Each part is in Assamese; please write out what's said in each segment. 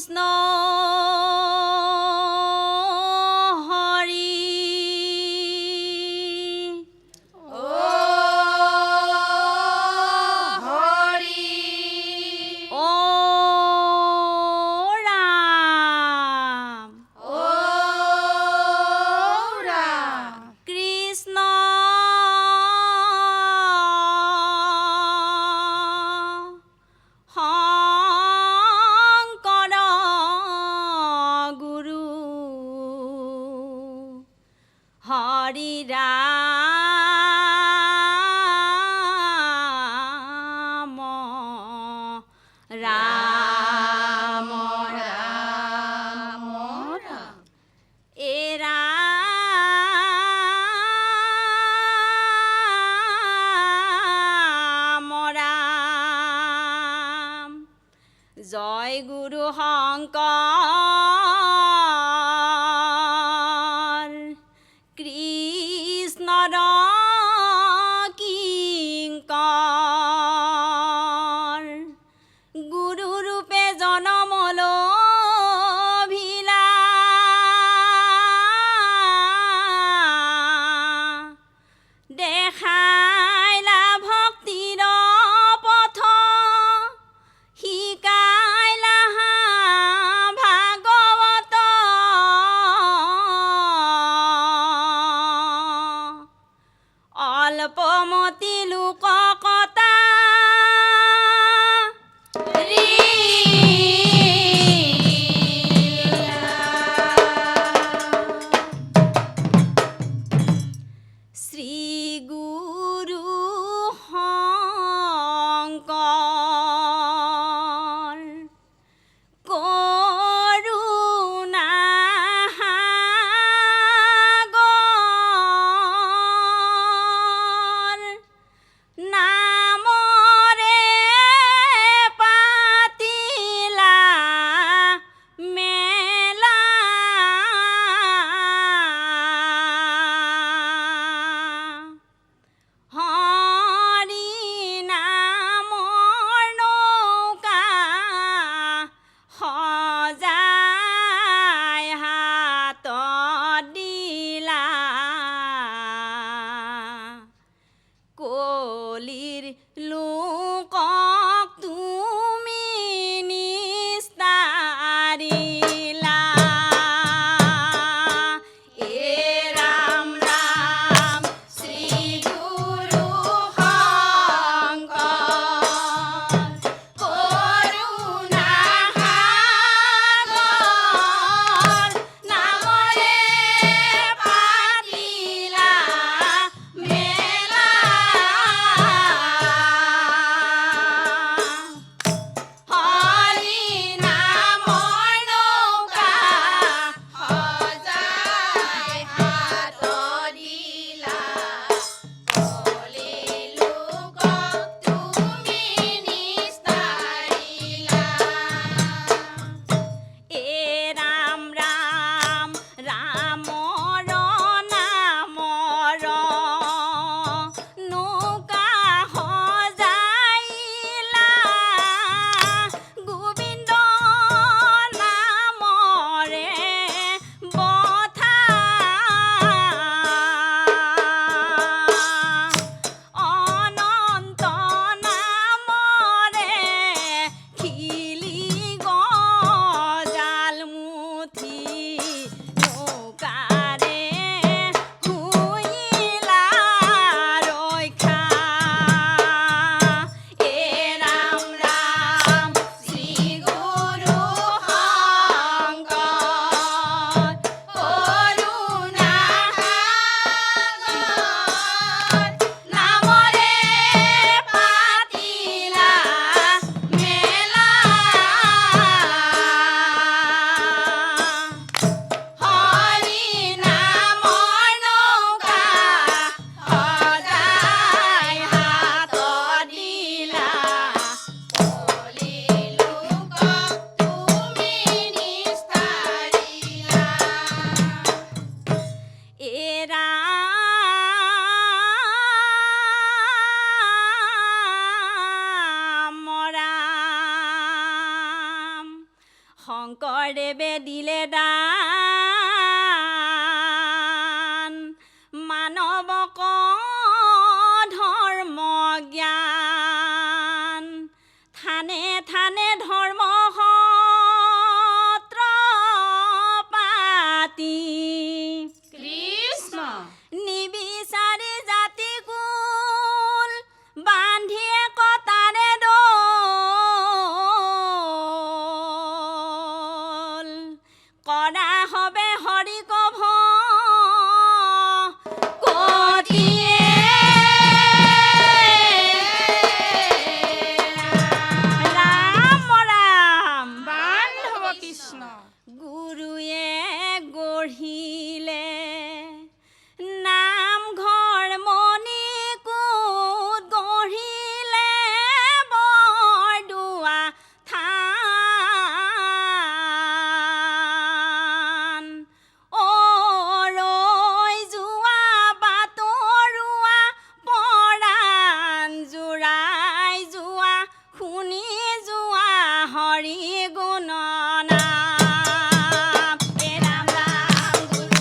কৃষ্ণ হৰি হৰি ৰাম ৰাম ৰাম এ ৰাম ৰাম জয় গুৰু শংকৰ কৃষ্ণৰ কিংকৰ গুৰু ৰূপে জনম লভিলা দেখাইলা ভক্তিৰ পথ শিকাইলা ভাগৱত শংকৰদেৱে দিলে দান মানৱক ধৰ্ম জ্ঞান থানে থানে ধৰ্ম সত্ৰ পাতি কৃষ্ণ নিবিচাৰি জাতি কুল বান্ধি কটাৰে দোল কৰা হবে হৰি কভ কটিয়ে ৰাম ৰাম বান্ধৱ কৃষ্ণ গুৰুৱে গঢ়িলে নামঘৰ মণিকূট গঢ়িলে বৰদোৱা থান অৰৈ যোৱা বাটৰুৱা পৰাণ জোৰাই যোৱা শুনি যোৱা হৰি গুণ নাম হে ৰাম ৰাম গুৰু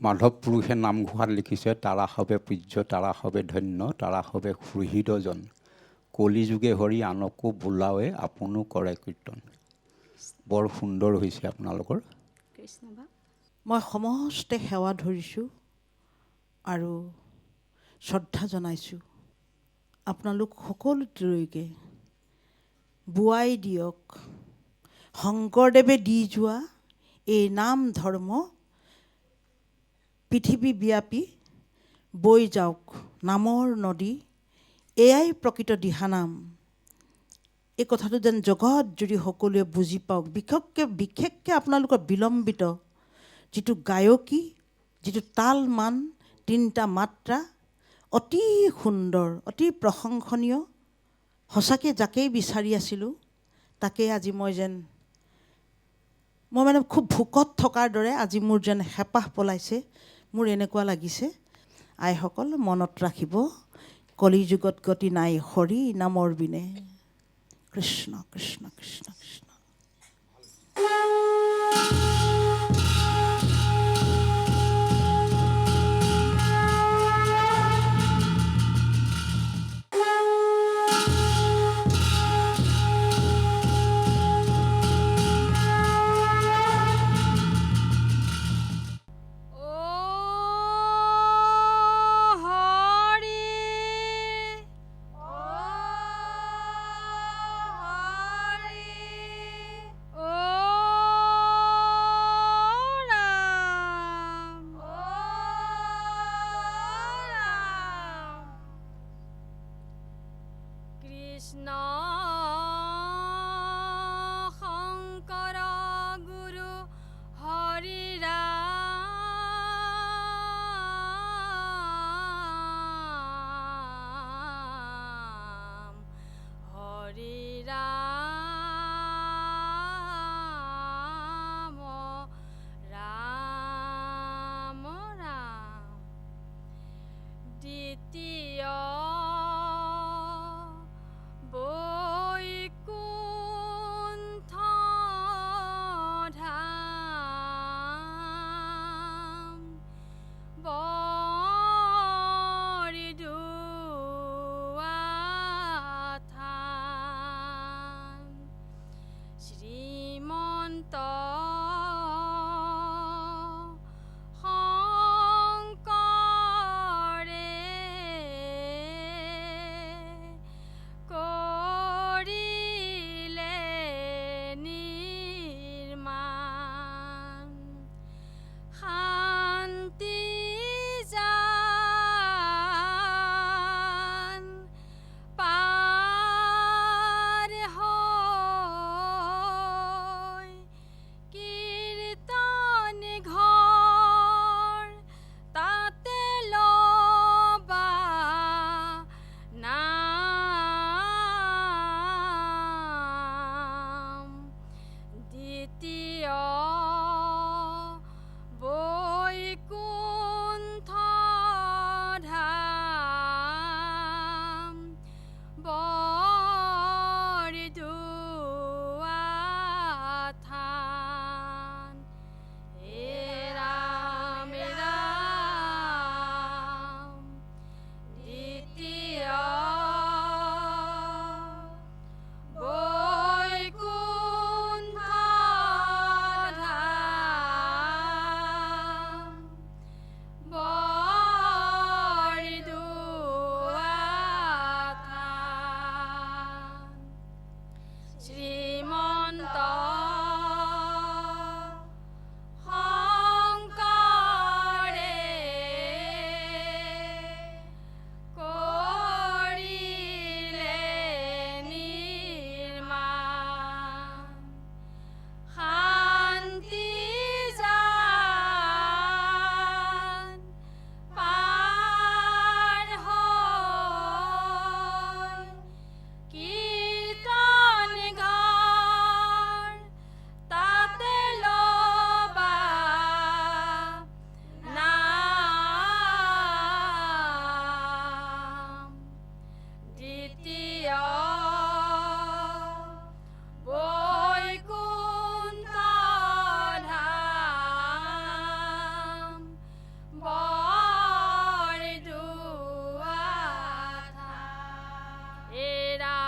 মাধৱ পুৰুষে নামঘোষাত লিখিছে, তাৰা হবে পূজ্য, তাৰা হবে ধন্য, তাৰা হবে সুহৃদজন, কলিযুগে হৰি আনকো বোলাৱে আপোনো কৰে কীৰ্তন। বৰ সুন্দৰ হৈছে আপোনালোকৰ। কৃষ্ণ বা মই সমস্তে সেৱা ধৰিছোঁ আৰু শ্ৰদ্ধা জনাইছোঁ। আপোনালোক সকলোলৈকে বোৱাই দিয়ক শংকৰদেৱে দি যোৱা এই নাম ধৰ্ম পৃথিৱীব্যাপী বৈ যাওক নামৰ নদী, এয়াই প্ৰকৃত দিহানাম। এই কথাটো যেন জগত জুৰি সকলোৱে বুজি পাওক। বিশেষকৈ আপোনালোকৰ বিলম্বিত যিটো গায়কী, যিটো তাল মান, 3টা মাত্ৰা অতি সুন্দৰ, অতি প্ৰশংসনীয়। সঁচাকৈ যাকেই বিচাৰি আছিলোঁ তাকেই আজি মই মানে খুব ভোকত থকাৰ দৰে আজি মোৰ যেন হেঁপাহ পলাইছে, মোৰ এনেকুৱা লাগিছে। আইসকল মনত ৰাখিব, কলিযুগত গতি নাই হৰি নামৰ বিনে। কৃষ্ণ কৃষ্ণ কৃষ্ণ কৃষ্ণ।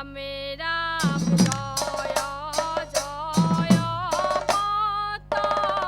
ৰামে ৰাম জয় জয় পতৰুৱা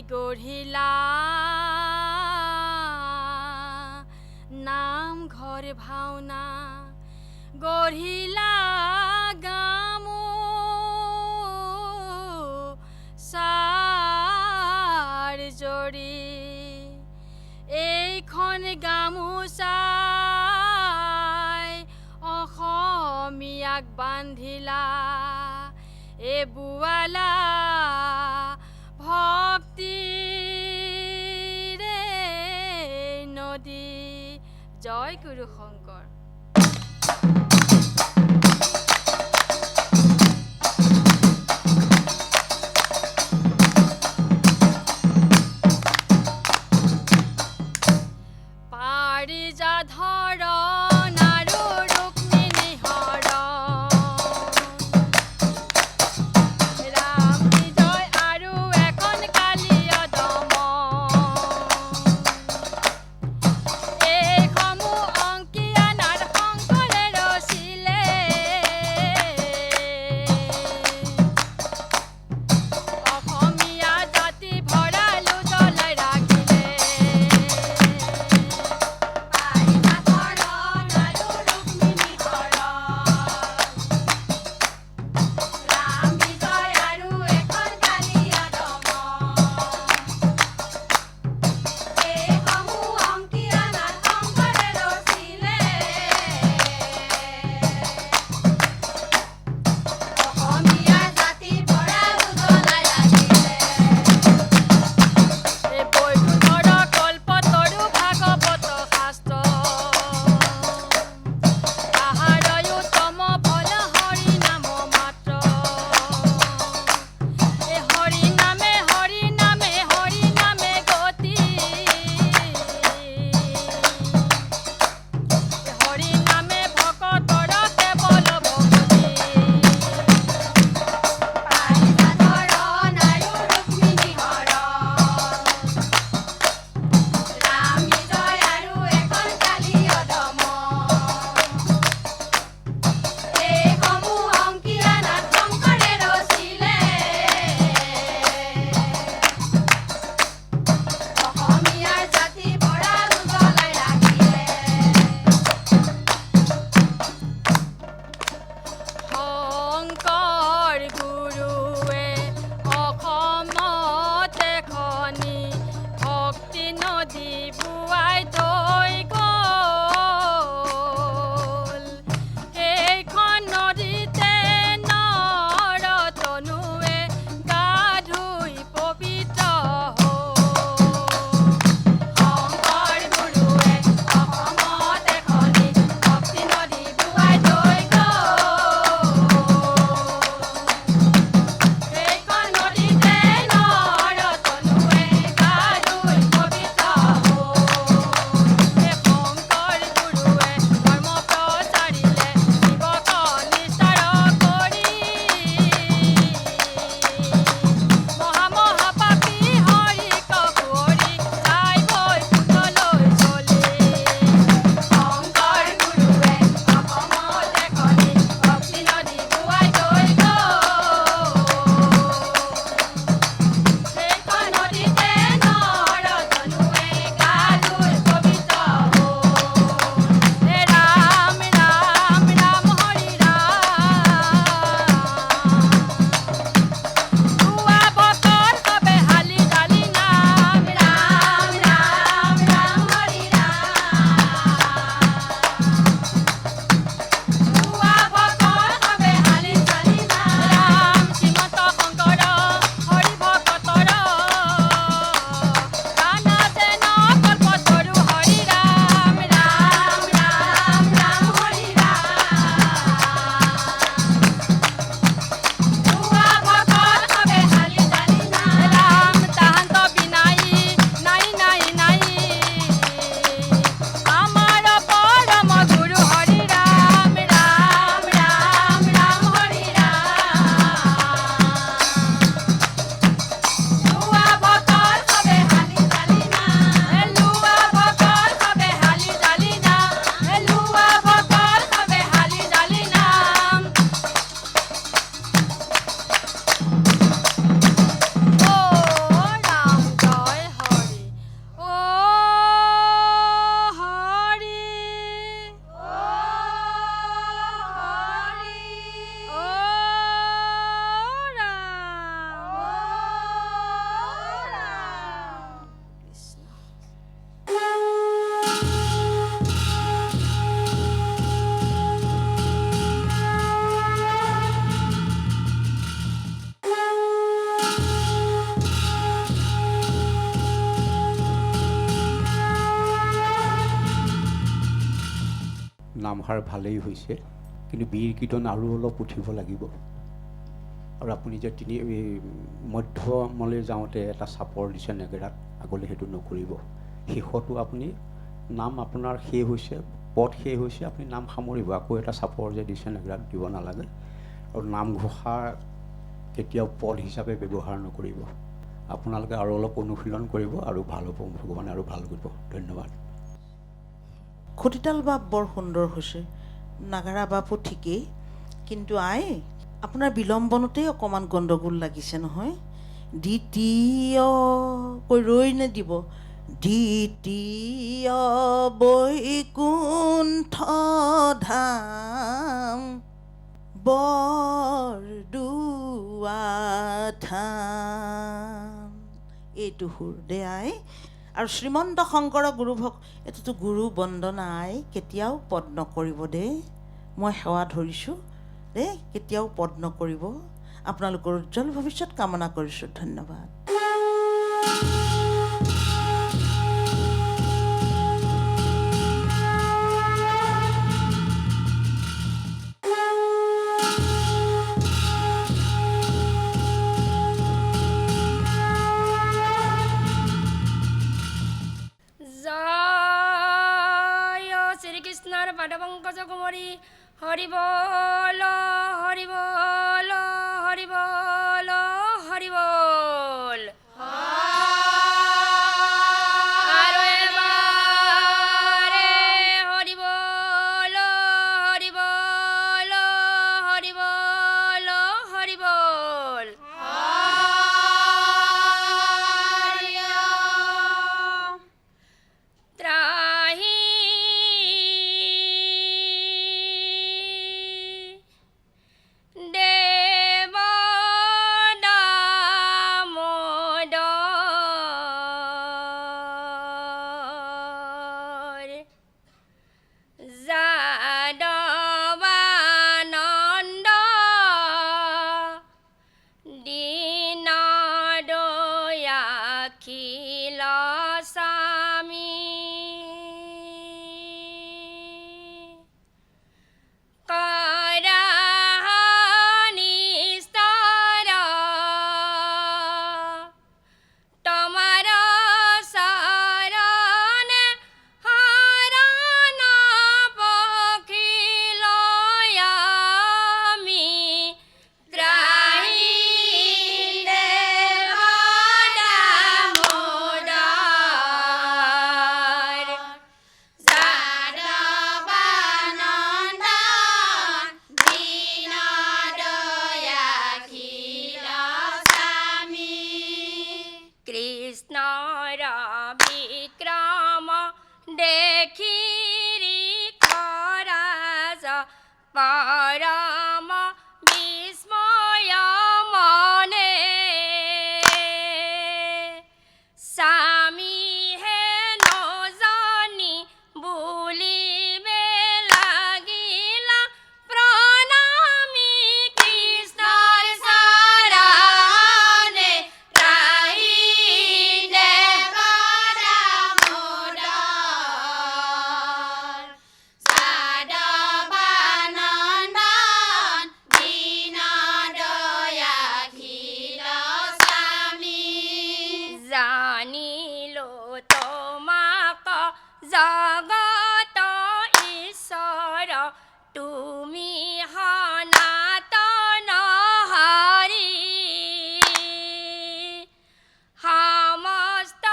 গঢ়িলা নামঘৰ ভাওনা গঢ়িলা গামোচাৰ জৰি এইখন গামোচাই অসমীয়াক বান্ধিলা এ বুৱালা ভক্তিৰে নদী। জয় গুৰু শংকৰ। পাৰিজাধৰ নাৰু ৰুক্মিণী হৰ ৰাম বিজয় আৰু এখন কালিয় দম এইসমূহ অংকীয়া নাট নামষাৰ ভালেই হৈছে, কিন্তু বীৰ কীৰ্তন আৰু অলপ উঠিব লাগিব। আৰু আপুনি যে মধ্যমলৈ যাওঁতে এটা চাপৰ দিছে নেগেৰাত, আগলৈ সেইটো নকৰিব। শেষতো আপুনি নাম আপোনাৰ শেষ হৈছে, পদ শেষ হৈছে, আপুনি নাম সামৰিব। আকৌ এটা চাপৰ যে দিছে নেগেৰাত দিব নালাগে। আৰু নামঘোষা কেতিয়াও পদ হিচাপে ব্যৱহাৰ নকৰিব। আপোনালোকে আৰু অলপ অনুশীলন কৰিব আৰু ভাল হ'ব, ভগৱানে আৰু ভাল কৰিব। ধন্যবাদ। খুটিতাল বাপ বৰ সুন্দৰ হৈছে, নাগাৰা বাপো ঠিকেই, কিন্তু আপোনাৰ বিলম্বনতেই অকণমান গণ্ডগোল লাগিছে নহয়। দ্বিতীয় কৈ ৰৈ নিদিব। দ্বিতীয় বৈকুণ্ঠ ধাম বৰদোৱা ধাম, এইটো সুৰ দে আৰু শ্ৰীমন্ত শংকৰ এইটোতো গুৰু বন্দনা কেতিয়াও পদ নকৰিব দেই। মই সেৱা ধৰিছোঁ দেই, কেতিয়াও পদ নকৰিব। আপোনালোকৰ উজ্জ্বল ভৱিষ্যত কামনা কৰিছোঁ। ধন্যবাদ। জয় শ্রীকৃষ্ণর পাদপঙ্কজ কুমরী, হরি বল হরি বল হরি বল হরি বল। আরো এবারে হরি বল হরি বল হরি বল হরি বল। ত্রাহি দেব দামোদর যাদবানন্দ দীন দয়াখিল স্বামী নিস্তর তোমার শরণ হরণ পখিল আমি ত্রাহি দেব দামোদর যাদবানন্দ দীন দয়াখিল স্বামী কৃষ্ণর বিক্রম দেখিরি খরাজ পরম বিস্ময় মনে স্বামী হে নজানি বুলিবে লাগিলা প্রণামী কৃষ্ণর শরণে ত্রাহি দেব দামোদর যাদবানন্দ দীন দয়াখিল স্বামী জানিল তোমাক জগত ঈশ্বর তুমি সনাতন হৰি সমস্ত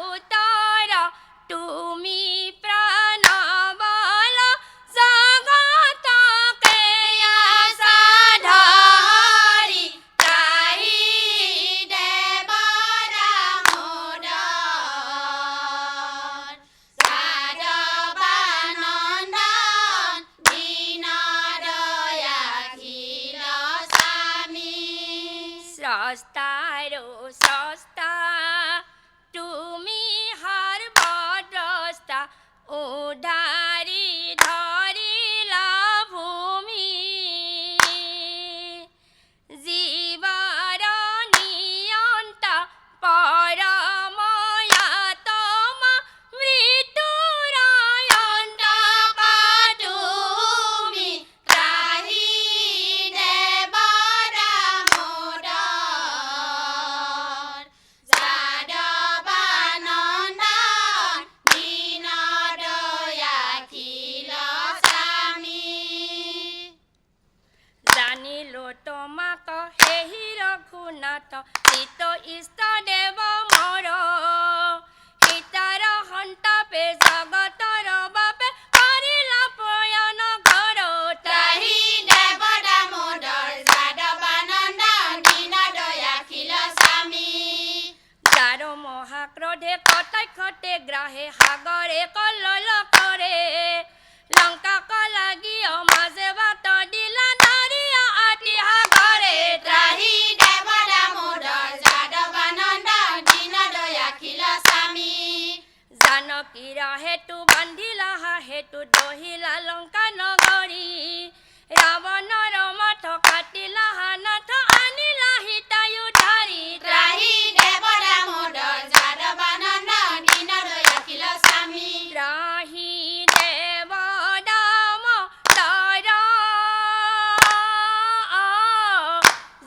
উত্তৰ তুমি প্ৰণবল জগতকে সাধৰি ত্ৰাহি দেৱ দামোদৰ যাদবানন্দ দীন দয়াখিল স্বামী স্ৰষ্টাৰো স্ৰষ্টা তুমি সৰ্বদ্ৰষ্টা উদ্ধাৰি ধৰিলা ভূমি জীৱৰ নিয়ন্ত পৰময়াতম মৃত্যুৰ অন্ত কাটো ক্ৰোধে কটাক্ষতে গ্ৰাহে সাগৰে কল্লোল কৰে লংকাক লাগি মাজে বাট দিলা নাৰীয় আতি সাগৰে ত্ৰাহি দেৱ দামোদৰ যাদৱানন্দ দীন দয়াখিল স্বামী জানকীৰ হেতু বান্ধিলা হেতু দহিলা লংকা নগৰী ৰাৱণৰ মঠ কাটিলা নাথ আনিলা সীতায়ু ধাৰি ত্ৰাহি দেৱ দামোদৰ যাদৱানন্দ দীন দয়াখিল স্বামী ত্ৰাহি দেৱ দাম দৰ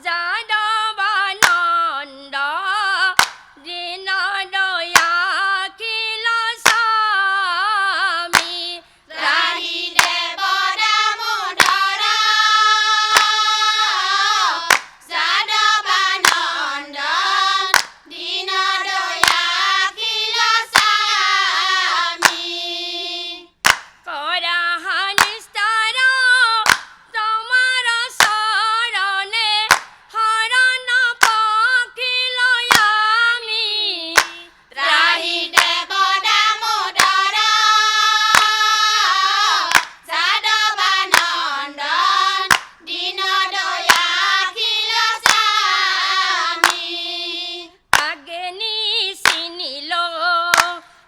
যাদৱানন্দ দীন দয়াখিল স্বামী ত্ৰাহি দেৱ দামোদৰ যাদৱানন্দ দীন দয়াখিল স্বামী কৰা নিস্তাৰ তোমাৰ চৰণে শৰণ পখিল আমি ত্ৰাহি দেৱ দামোদৰ যাদৱানন্দ দীন দয়াখিল স্বামী আগেনি চিনিল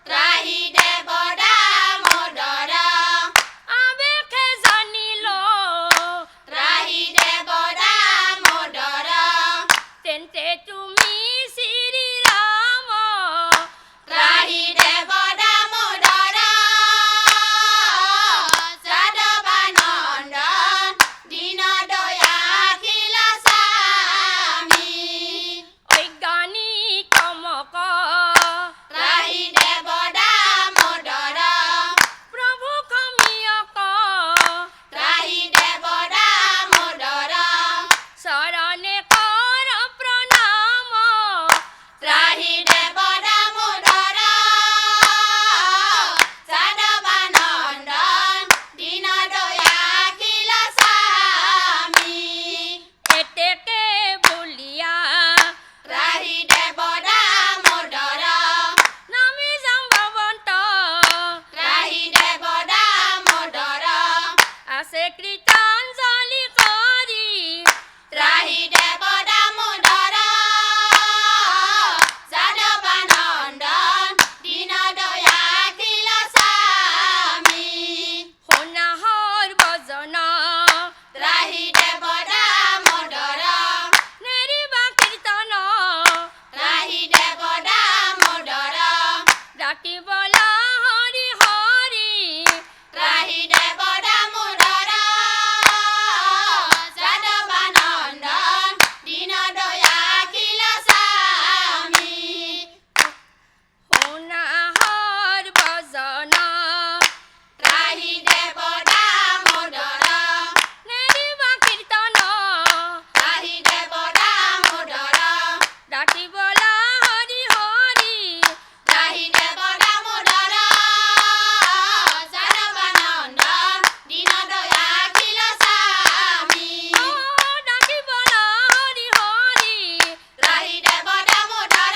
ত্ৰাহি দেৱ দামোদৰ আবেশে জানিল ত্ৰাহি দেৱ দামোদৰ তেন্তে তুমি শ্ৰীৰাম ত্ৰাহি দেৱ দামোদৰ যাদৱানন্দ দীন দয়াখিল স্বামী অজ্ঞানী কমক ত্ৰাহি দেৱ দামোদৰ প্ৰভু খমিয়ক ত্ৰাহি দেৱ দামোদৰ চৰণে কৰ প্ৰণাম ত্ৰাহি দেৱ দামোদৰ যাদৱানন্দ দীন দয়াখিল স্বামী এতেকে বুলিয়া ত্ৰাহি দেৱ দামোদৰ নামি যাম ভৱন্ত ত্ৰাহি দেৱ দামোদৰ আছে কৃতাঞ্জলি কৰি ত্ৰাহি দেৱ দামোদৰ যাদৱানন্দ দীন দয়াখিল স্বামী সোণাহৰ বজন ত্ৰাহি দেৱ দামোদৰ নেৰিবা কীৰ্তন ত্ৰাহি দেৱ দামোদৰ ৰাতিবলা হৰি হৰি ত্ৰাহি দেৱ দামোদৰ যাদৱানন্দ দীন দয়াখিল স্বামী সোণাহৰ বজন ত্ৰাহি দেৱ দামোদৰ নেৰিবা কীৰ্তন ত্ৰাহি দেৱ দামোদৰ ৰাতিবলা হৰি হৰি ত্ৰাহি দেৱ দামোদৰ যাদৱানন্দ দীন দয়াখিল স্বামী ৰাতিবলা হৰি হৰি ত্ৰাহি দেৱ দামোদৰ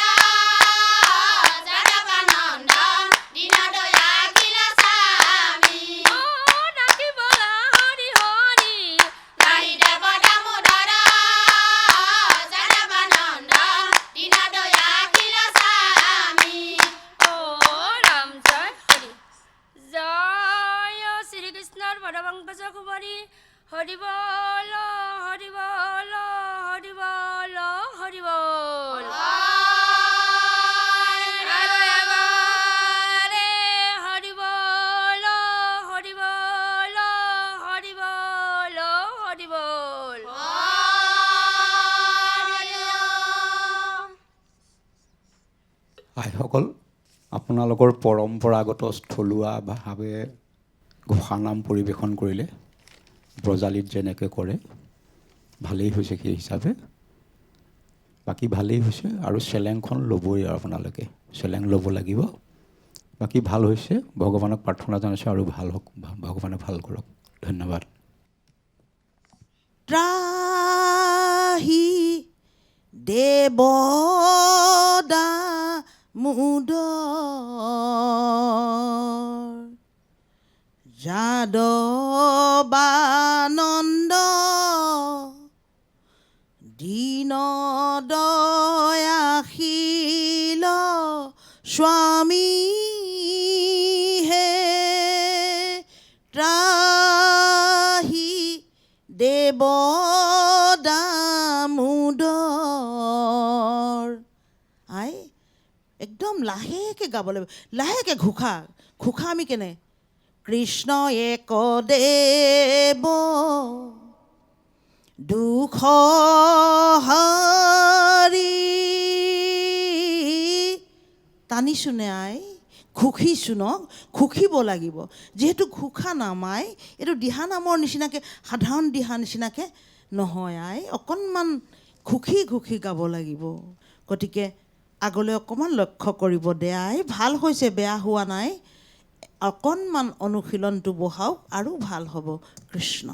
যাদৱানন্দ দীন দয়াখিল স্বামী ৰাতিবলা হৰি হৰি ত্ৰাহি দেৱ দামোদৰ যাদৱানন্দ দীন দয়াখিল স্বামী ও ৰাম জয় হৰি জয় শ্ৰীকৃষ্ণৰ পদপংকজ কুমাৰী হৰি বল হৰি বল হৰি বল হৰি বল আৰু এবাৰে হৰি বল হৰি বল হৰি বল হৰি বল আইসকল আপোনালোকৰ পৰম্পৰাগত স্থলুৱাভাৱে ঘোষানাম পৰিৱেশন কৰিলে ব্ৰজালীত যেনেকৈ কৰে ভালেই হৈছে সেই হিচাপে বাকী ভালেই হৈছে আৰু চেলেংখন ল'বই আৰু আপোনালোকে চেলেং ল'ব লাগিব বাকী ভাল হৈছে ভগৱানক প্ৰাৰ্থনা জনাইছোঁ আৰু ভাল হওক ভগৱানে ভাল কৰক ধন্যবাদ ত্ৰাহি দেৱ মুদৰ যাদৱানন্দ দীন দয়াশীল স্বামী হে ত্ৰাহি দেৱ দামোদৰ। আই একদম লাহেকৈ গাব লাগিব, লাহেকৈ ঘোষা আমি কেনে কৃষ্ণ এক দেৱ দুখ হাৰি টানিছোনে আই ঘুষিছোঁ ন, ঘুষিব লাগিব। যিহেতু ঘোষা নামাই এইটো দিহানামৰ নিচিনাকৈ সাধাৰণ দিহা নিচিনাকৈ নহয় আই, অকণমান ঘুষি গাব লাগিব। গতিকে আগলৈ অকণমান লক্ষ্য কৰিব দে আই, ভাল হৈছে বেয়া হোৱা নাই, অকণমান অনুশীলনটো বহাওক আৰু ভাল হ'ব। কৃষ্ণ।